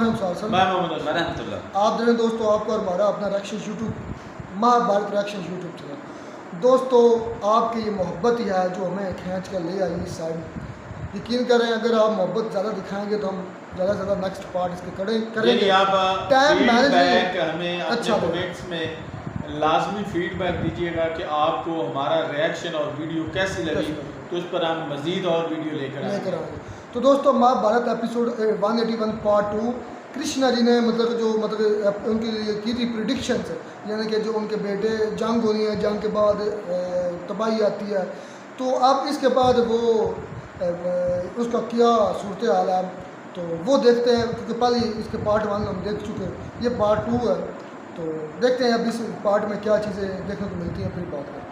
हूं सासन, मैं मोहम्मद अजमर रहमतुल्लाह। आप देखें दोस्तों आपको हमारा अपना reaction YouTube Mahabharat reaction YouTube channel. दोस्तों आपकी ये मोहब्बत ही है जो हमें खींच कर ले आई इस साइड। यकीन करें अगर आप मोहब्बत ज़्यादा दिखाएंगे तो हम ज़्यादा से ज़्यादा नेक्स्ट पार्ट इसके करेंगे। आप टाइम फीडबैक हमें अच्छा अपने कमेंट्स में लाजमी फीडबैक दीजिएगा कि आपको हमारा रिएक्शन और वीडियो कैसी लगी, तो उस पर हम मज़ीद और वीडियो लेकर आएंगे। तो दोस्तों महाभारत एपिसोड 181 पार्ट 2 कृष्णा जी ने मतलब उनके लिए की थी प्रिडिक्शंस, यानी कि जो उनके बेटे जंग होनी है, जंग के बाद तबाही आती है, तो अब इसके बाद वो उसका क्या सूरत हाल है तो वो देखते हैं, क्योंकि पहले इसके पार्ट 1 हम देख चुके हैं, ये पार्ट 2 है, तो देखते हैं अब इस पार्ट में क्या चीज़ें देखने को मिलती हैं, फिर बात करते हैं।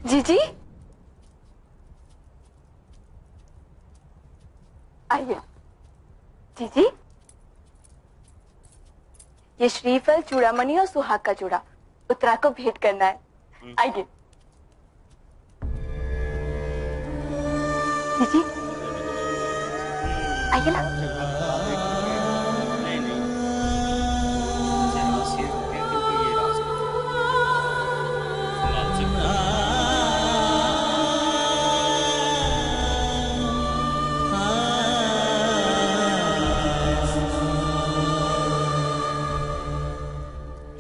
जीजी आइए। जीजी ये श्रीफल, चूड़ामणि और सुहाग का चूड़ा उत्तरा को भेंट करना है, आइए। जीजी आइए ना।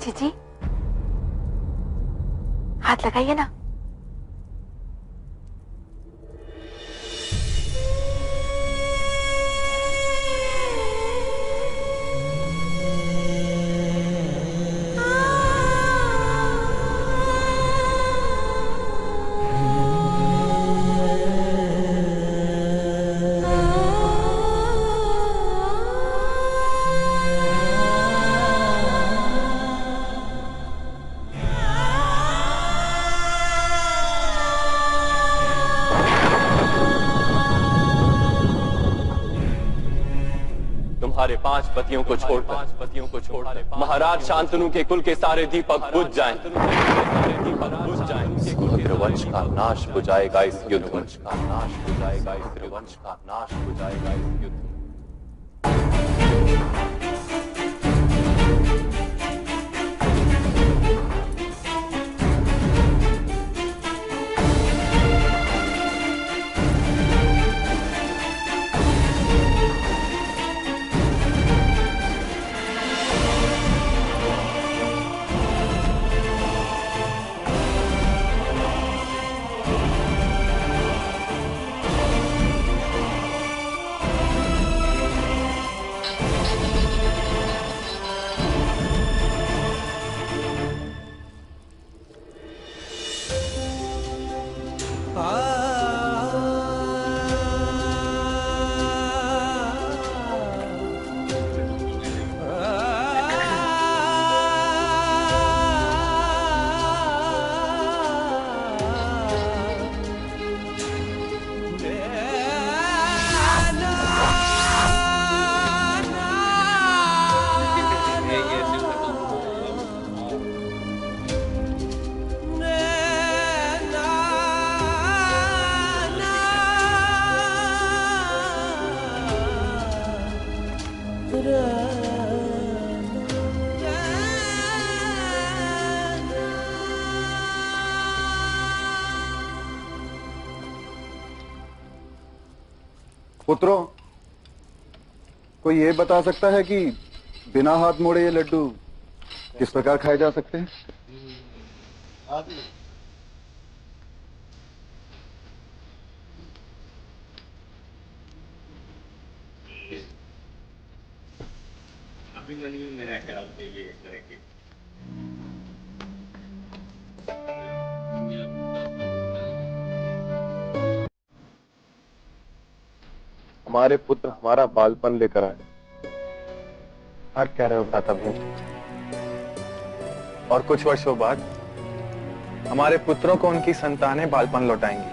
जीजी हाथ लगाइए ना। तुम्हारे 5 पतियों को छोड़कर महाराज शांतनु के कुल के सारे दीपक बुझ जाएं। रुद्रवंश का नाश हो जाएगा इस युद्ध में। रुद्रवंश का नाश हो जाएगा इस युद्ध में। पुत्रों, कोई ये बता सकता है कि बिना हाथ मोड़े ये लड्डू किस प्रकार खाए जा सकते हैं? हमारे पुत्र हमारा बालपन लेकर आए। आप कह रहे हो भ्राता भीम? और कुछ वर्षों बाद हमारे पुत्रों को उनकी संतानें बालपन लौटाएंगी,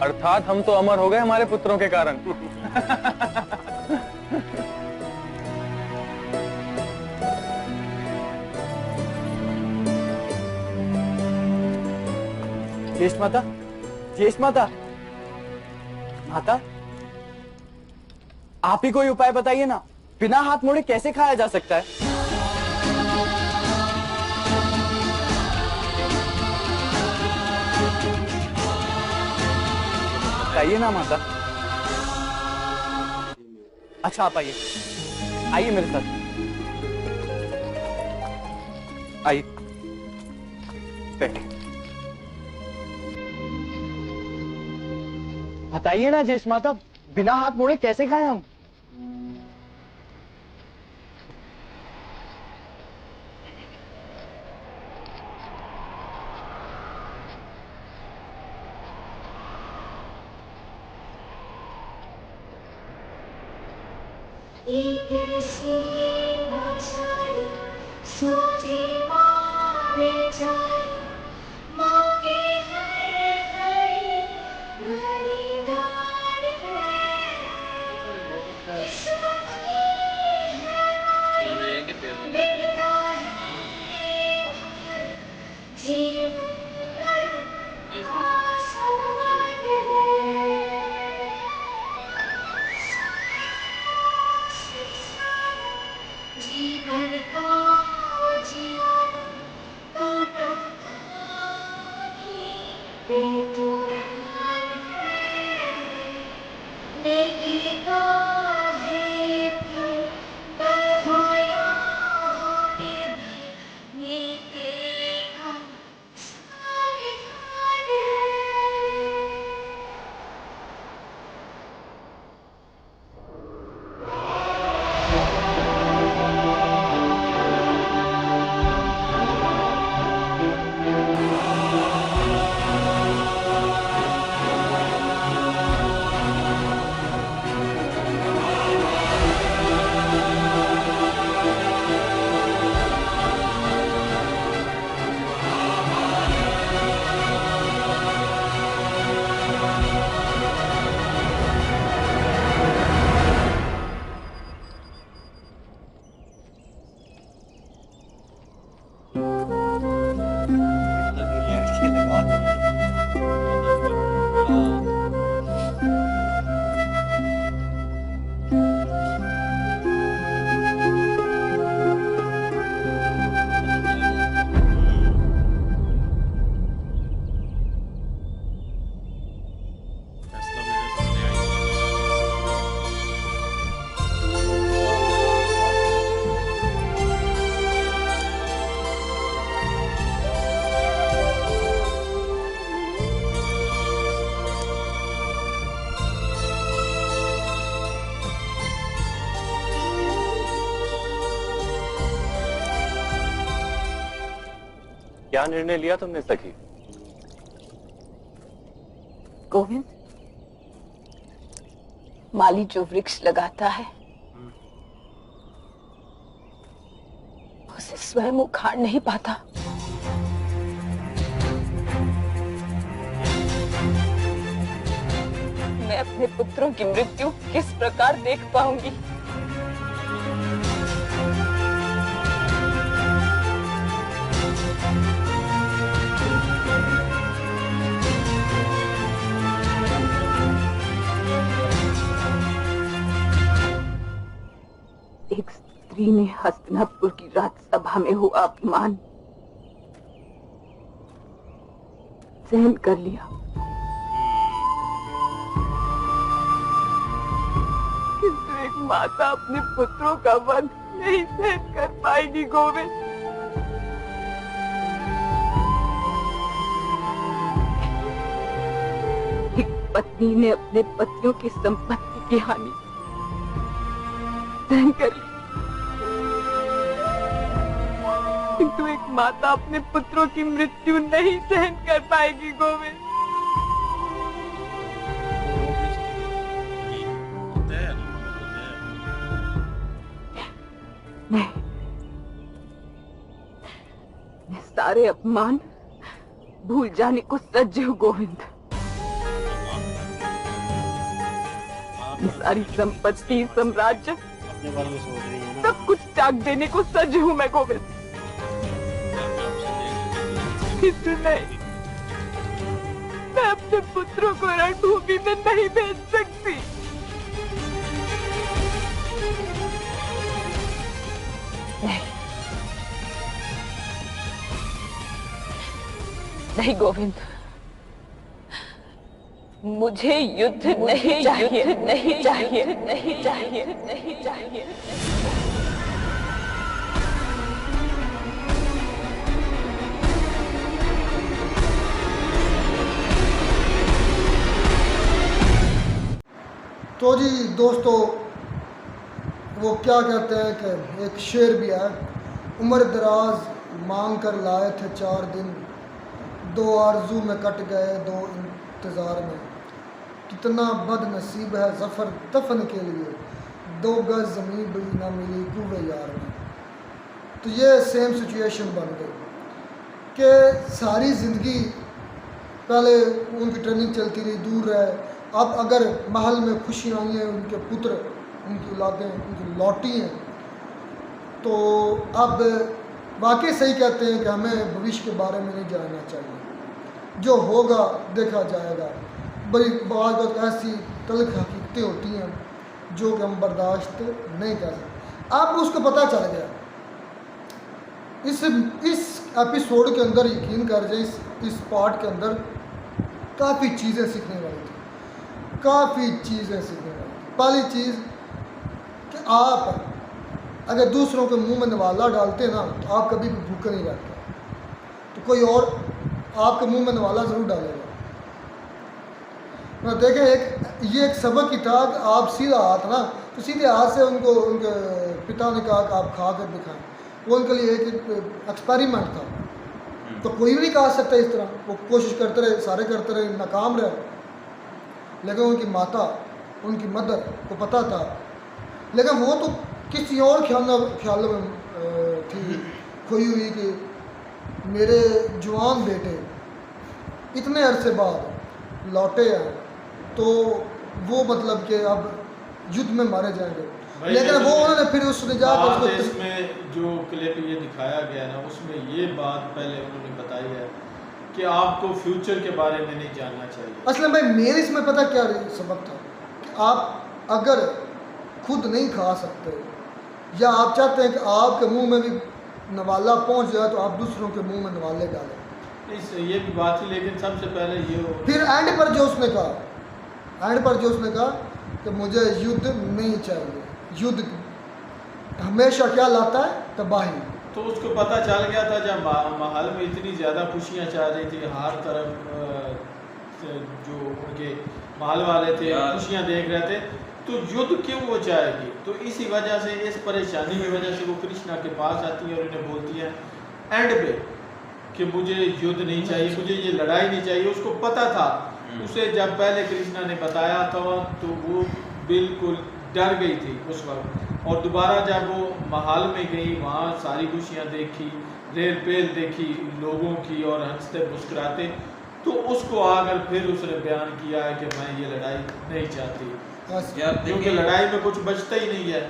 अर्थात हम तो अमर हो गए हमारे पुत्रों के कारण। ज्येष्ठ माता, ज्येष्ठ माता, माता, आप ही कोई उपाय बताइए ना, बिना हाथ मोड़े कैसे खाया जा सकता है? बताइए ना माता। अच्छा, आप आइए, आइए मेरे साथ, आइए, बैठिए। बताइए ना ज्येष्ठ माता, बिना हाथ मोड़े कैसे खाएं हम? क्या निर्णय लिया तुमने सखी? गोविंद, माली जो वृक्ष लगाता है उसे स्वयं उखाड़ नहीं पाता। मैं अपने पुत्रों की मृत्यु किस प्रकार देख पाऊंगी? एक स्त्री ने हस्तिनापुर की राजसभा में हुआ अपमान सहन कर लिया, माता अपने पुत्रों का वध नहीं सहन कर पाएगी गोविंद। एक पत्नी ने अपने पतियों की संपत्ति की हानि सहन कर ली, किंतु एक माता अपने पुत्रों की मृत्यु नहीं सहन कर पाएगी गोविंद। मैं सारे अपमान भूल जाने को सज्ज हूँ गोविंद। सारी संपत्ति, साम्राज्य, सब कुछ त्याग देने को सज्ज हूँ मैं गोविंद। किंतु नहीं, मैं अपने पुत्रों को रणभूमि में नहीं भेज सकती। नहीं गोविंद, मुझे युद्ध नहीं चाहिए, नहीं चाहिए, नहीं चाहिए, नहीं चाहिए। तो जी दोस्तों, वो क्या कहते हैं कि एक शेर भी है, उम्र दराज मांग कर लाए थे 4 दिन, 2 आरजू में कट गए 2 इंतज़ार में। कितना बदनसीब है ज़फ़र दफन के लिए, 2 गज ज़मीन भी ना मिली कुवे यार में। तो ये सेम सिचुएशन बन गई कि सारी ज़िंदगी पहले उनकी ट्रेनिंग चलती रही, दूर रहे। अब अगर महल में खुशियाँ आई हैं, उनके पुत्र, उनकी औलादें उनकी लौटी हैं, तो अब वाकई सही कहते हैं कि हमें भविष्य के बारे में नहीं जानना चाहिए। जो होगा देखा जाएगा। बड़ी बहुत ऐसी तल्ख हकीकतें होती हैं जो कि हम बर्दाश्त नहीं कर सकते। अब उसको पता चल गया। इस एपिसोड के अंदर यकीन कर जाए, इस पार्ट के अंदर काफ़ी चीज़ें सीखने वाली थी, काफ़ी चीज़ें सीखने वाली थी। पहली चीज़ कि आप अगर दूसरों के मुंह में नवाला डालते ना, तो आप कभी भी भूखे नहीं रहते, तो कोई और आपके मुंह में नवाला ज़रूर डालेगा। मैं देखें, ये एक सबक की था कि आप सीधा हाथ ना, तो सीधे हाथ से उनको उनके पिता ने कहा कि आप खा कर दिखाएं। वो उनके लिए एक एक्सपेरिमेंट था, तो कोई भी नहीं खा सकता इस तरह। वो कोशिश करते रहे, सारे करते रहे, नाकाम रहे। लेकिन उनकी माता, उनकी मदर को पता था, लेकिन वो तो किसी और ख्याल में थी खोई हुई कि मेरे जवान बेटे इतने अरसे बाद लौटे हैं, तो वो मतलब कि अब युद्ध में मारे जाएंगे। लेकिन वो उन्होंने फिर उसने जाकर इसमें जो क्लिप ये दिखाया गया ना, उसमें ये बात पहले उन्होंने बताई है कि आपको फ्यूचर के बारे में नहीं जानना चाहिए। असल में भाई मेरे इसमें पता क्या सबक था कि आप अगर खुद नहीं खा सकते, या आप चाहते हैं कि आपके मुंह में भी नवाला पहुंच जाए, तो आप दूसरों के मुंह में नवाले डालें। ये भी बात थी, लेकिन सबसे पहले ये फिर एंड पर जो उसने कहा कि मुझे युद्ध नहीं चाहिए। युद्ध हमेशा क्या लाता है? तबाही। तो उसको पता चल गया था जब महल में इतनी ज़्यादा खुशियाँ चल रही थी, हर तरफ जो उनके महल वाले थे खुशियाँ देख रहे थे, तो युद्ध क्यों वो चाहेगी? तो इसी वजह से, इस परेशानी की वजह से वो कृष्णा के पास आती है और उन्हें बोलती है एंड पे कि मुझे युद्ध नहीं चाहिए, मुझे ये लड़ाई नहीं चाहिए। उसको पता था, उसे जब पहले कृष्णा ने बताया था तो वो बिल्कुल डर गई थी उस वक्त। और दोबारा जब वो महल में गई, वहाँ सारी खुशियाँ देखी, रेल पेल देखी लोगों की और हंसते मुस्कुराते, तो उसको आकर फिर उसने बयान किया है कि मैं ये लड़ाई नहीं चाहती, क्योंकि लड़ाई में कुछ बचता ही नहीं है।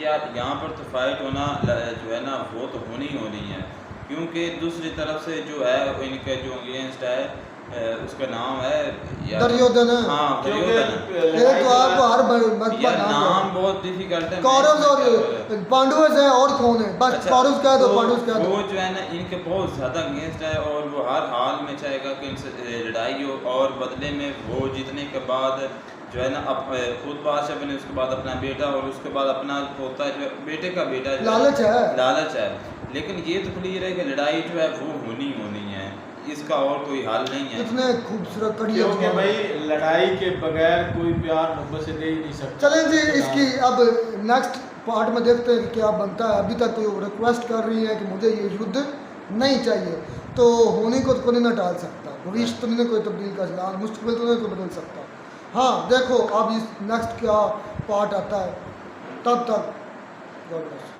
यार यहाँ पर तो फाइट होना जो है ना, वो तो होनी ही होनी है, क्योंकि दूसरी तरफ से जो है इनके जो अगेंस्ट है उसका नाम है दुर्योधन। हाँ, दुर्योधन। एक तो आपको हर यार नाम बहुत डिफिकल्ट है। कौरव और पांडव है, और कौन है? बस कौरव कह दो, पांडव कह दो। वो जो है ना इनके बहुत ज़्यादा अगेंस्ट है, और वो हर हाल में चाहेगा कि इनसे लड़ाई हो, और बदले में वो जीतने के बाद जो है ना खुद बादशाह बने, उसके बाद अपना बेटा और उसके बाद अपना पोता जो है, बेटे का बेटा जो लालच है। लालच है। लेकिन ये तो क्लियर है कि लड़ाई जो है वो होनी है, इसका और कोई हल नहीं है। कितने खूबसूरत कड़ी क्योंकि भाई लड़ाई के बगैर कोई प्यार मोहब्बत से दे ही नहीं सकता। चलें जी, इसकी अब नेक्स्ट पार्ट में देखते हैं कि क्या बनता है। अभी तक तो रिक्वेस्ट कर रही है कि मुझे ये युद्ध नहीं चाहिए, तो होने को तो कोई ना टाल सकता, भविष्य तो नहीं कोई तब्दील कर सकता, मुस्तकबिल तो नहीं कोई बदल सकता। हाँ देखो अब इस नेक्स्ट क्या पार्ट आता है, तब तक गॉड ब्लेस।